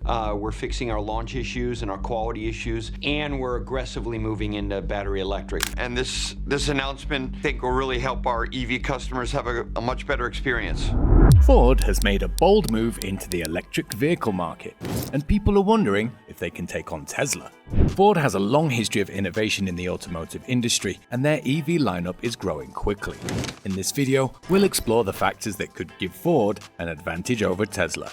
We're fixing our launch issues and our quality issues, and we're aggressively moving into battery electric. And this announcement, I think, will really help our EV customers have a much better experience. Ford has made a bold move into the electric vehicle market, and people are wondering if they can take on Tesla. Ford has a long history of innovation in the automotive industry, and their EV lineup is growing quickly. In this video, we'll explore the factors that could give Ford an advantage over Tesla.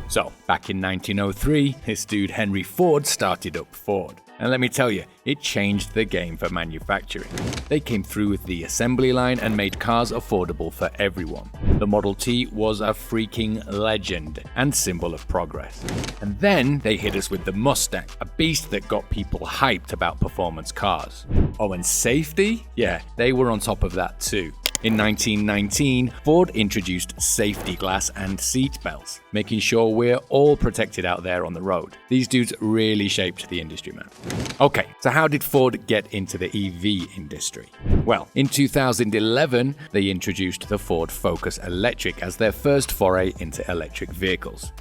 So, back in 1903, this dude Henry Ford started up Ford. And let me tell you, it changed the game for manufacturing. They came through with the assembly line and made cars affordable for everyone. The Model T was a freaking legend and symbol of progress. And then they hit us with the Mustang, a beast that got people hyped about performance cars. Oh, and safety? Yeah, they were on top of that too. In 1919, Ford introduced safety glass and seat belts, making sure we're all protected out there on the road. These dudes really shaped the industry, man. Okay, so how did Ford get into the EV industry? Well, in 2011, they introduced the Ford Focus Electric as their first foray into electric vehicles.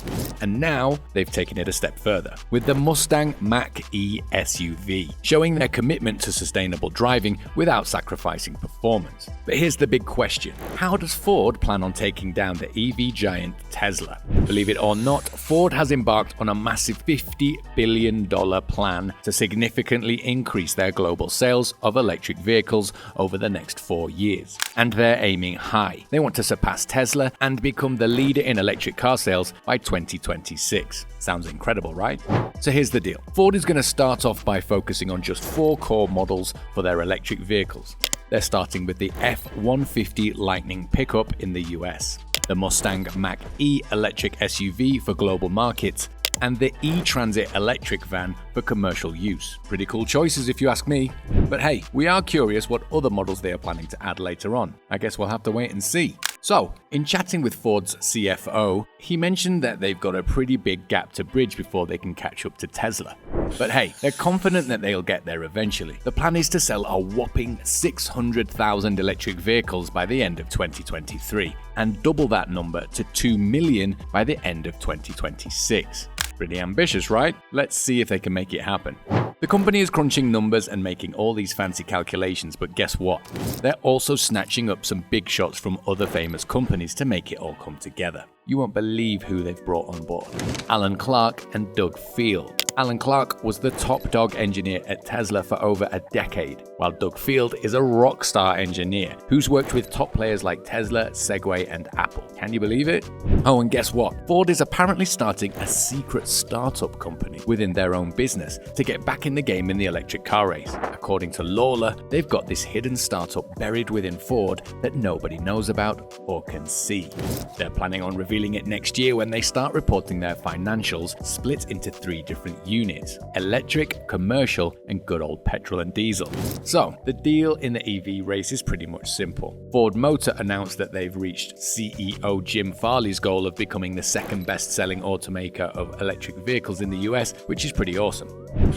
And now they've taken it a step further with the Mustang Mach-E SUV, showing their commitment to sustainable driving without sacrificing performance. But here's the big question. How does Ford plan on taking down the EV giant Tesla? Believe it or not, Ford has embarked on a massive $50 billion plan to significantly increase their global sales of electric vehicles over the next 4 years. And they're aiming high. They want to surpass Tesla and become the leader in electric car sales by 2026. Sounds incredible, right? So here's the deal. Ford is going to start off by focusing on just 4 core models for their electric vehicles. They're starting with the F-150 Lightning pickup in the US, the Mustang Mach-E electric SUV for global markets, and the E-Transit electric van for commercial use. Pretty cool choices if you ask me. But hey, we are curious what other models they are planning to add later on. I guess we'll have to wait and see. So, in chatting with Ford's CFO, he mentioned that they've got a pretty big gap to bridge before they can catch up to Tesla. But hey, they're confident that they'll get there eventually. The plan is to sell a whopping 600,000 electric vehicles by the end of 2023, and double that number to 2 million by the end of 2026. Pretty ambitious, right? Let's see if they can make it happen. The company is crunching numbers and making all these fancy calculations, but guess what? They're also snatching up some big shots from other famous companies to make it all come together. You won't believe who they've brought on board. Alan Clark and Doug Field. Alan Clark was the top dog engineer at Tesla for over a decade, while Doug Field is a rock star engineer who's worked with top players like Tesla, Segway, and Apple. Can you believe it? Oh, and guess what? Ford is apparently starting a secret startup company within their own business to get back in the game in the electric car race. According to Lawler, they've got this hidden startup buried within Ford that nobody knows about or can see. They're planning on revealing it next year when they start reporting their financials split into 3 different units: electric, commercial, and good old petrol and diesel. So, the deal in the EV race is pretty much simple. Ford Motor announced that they've reached CEO Jim Farley's goal of becoming the second best-selling automaker of electric vehicles in the US, which is pretty awesome.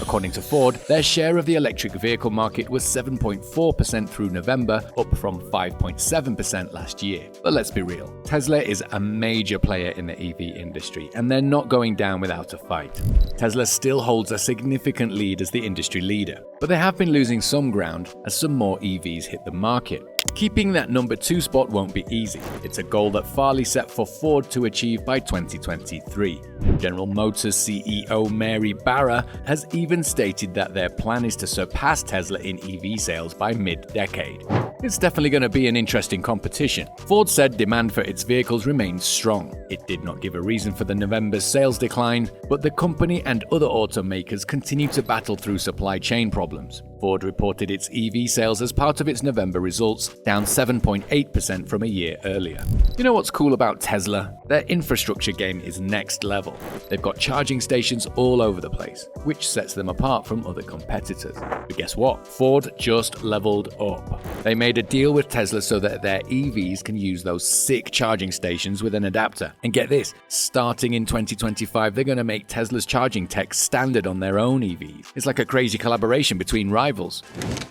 According to Ford, their share of the electric vehicle market was 7.4% through November, up from 5.7% last year. But let's be real, Tesla is a major player in the EV industry, and they're not going down without a fight. Tesla still holds a significant lead as the industry leader, but they have been losing some ground as some more EVs hit the market. Keeping that number 2 spot won't be easy. It's a goal that Farley set for Ford to achieve by 2023. General Motors CEO Mary Barra has even stated that their plan is to surpass Tesla in EV sales by mid-decade. It's definitely going to be an interesting competition. Ford said demand for its vehicles remains strong. It did not give a reason for the November's sales decline, but the company and other automakers continue to battle through supply chain problems. Ford reported its EV sales as part of its November results, down 7.8% from a year earlier. You know what's cool about Tesla? Their infrastructure game is next level. They've got charging stations all over the place, which sets them apart from other competitors. But guess what? Ford just leveled up. They made a deal with Tesla so that their EVs can use those sick charging stations with an adapter. And get this, starting in 2025, they're going to make Tesla's charging tech standard on their own EVs. It's like a crazy collaboration between rivals.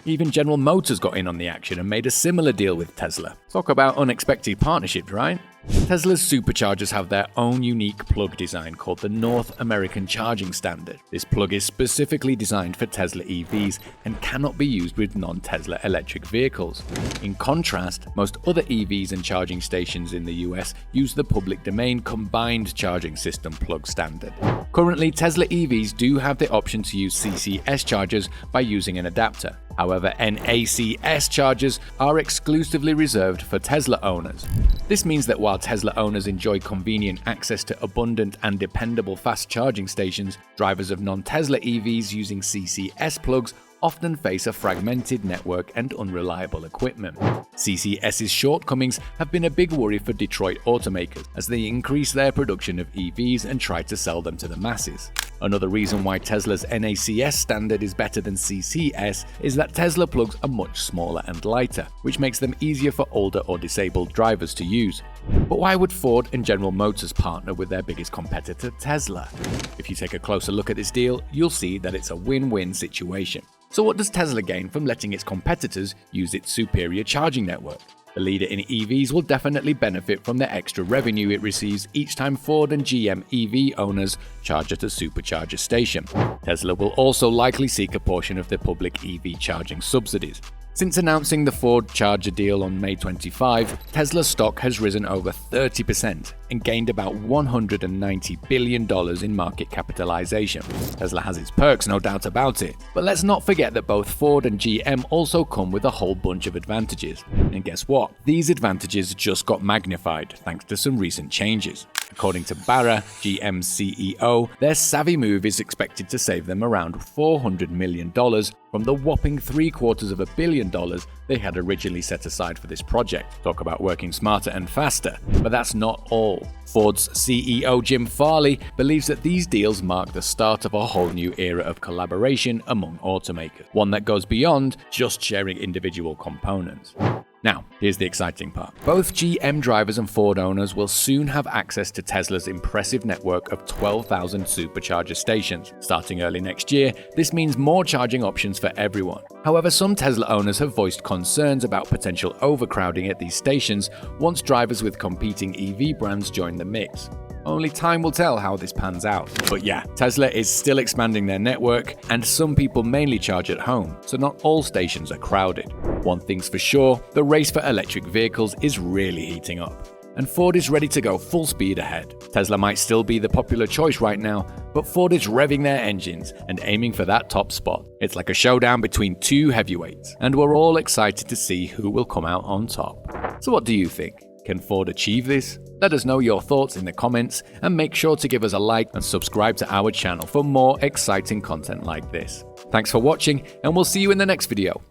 Even General Motors got in on the action and made a similar deal with Tesla. Talk about unexpected partnerships, right? Tesla's superchargers have their own unique plug design called the North American Charging Standard. This plug is specifically designed for Tesla EVs and cannot be used with non-Tesla electric vehicles. In contrast, most other EVs and charging stations in the US use the public domain Combined Charging System plug standard. Currently, Tesla EVs do have the option to use CCS chargers by using an adapter. However, NACS chargers are exclusively reserved for Tesla owners. This means that while Tesla owners enjoy convenient access to abundant and dependable fast charging stations, drivers of non-Tesla EVs using CCS plugs often face a fragmented network and unreliable equipment. CCS's shortcomings have been a big worry for Detroit automakers as they increase their production of EVs and try to sell them to the masses. Another reason why Tesla's NACS standard is better than CCS is that Tesla plugs are much smaller and lighter, which makes them easier for older or disabled drivers to use. But why would Ford and General Motors partner with their biggest competitor, Tesla? If you take a closer look at this deal, you'll see that it's a win-win situation. So what does Tesla gain from letting its competitors use its superior charging network? The leader in EVs will definitely benefit from the extra revenue it receives each time Ford and GM EV owners charge at a supercharger station. Tesla will also likely seek a portion of the public EV charging subsidies. Since announcing the Ford Charger deal on May 25, Tesla's stock has risen over 30% and gained about $190 billion in market capitalization. Tesla has its perks, no doubt about it. But let's not forget that both Ford and GM also come with a whole bunch of advantages. And guess what? These advantages just got magnified thanks to some recent changes. According to Barra, GM's CEO, their savvy move is expected to save them around $400 million from the whopping $750 million they had originally set aside for this project. Talk about working smarter and faster. But that's not all. Ford's CEO Jim Farley believes that these deals mark the start of a whole new era of collaboration among automakers, one that goes beyond just sharing individual components. Now, here's the exciting part. Both GM drivers and Ford owners will soon have access to Tesla's impressive network of 12,000 supercharger stations. Starting early next year, this means more charging options for everyone. However, some Tesla owners have voiced concerns about potential overcrowding at these stations once drivers with competing EV brands join the mix. Only time will tell how this pans out. But yeah, Tesla is still expanding their network, and some people mainly charge at home, so not all stations are crowded. One thing's for sure, the race for electric vehicles is really heating up, and Ford is ready to go full speed ahead. Tesla might still be the popular choice right now, but Ford is revving their engines and aiming for that top spot. It's like a showdown between two heavyweights, and we're all excited to see who will come out on top. So what do you think? Can Ford achieve this? Let us know your thoughts in the comments, and make sure to give us a like and subscribe to our channel for more exciting content like this. Thanks for watching, and we'll see you in the next video.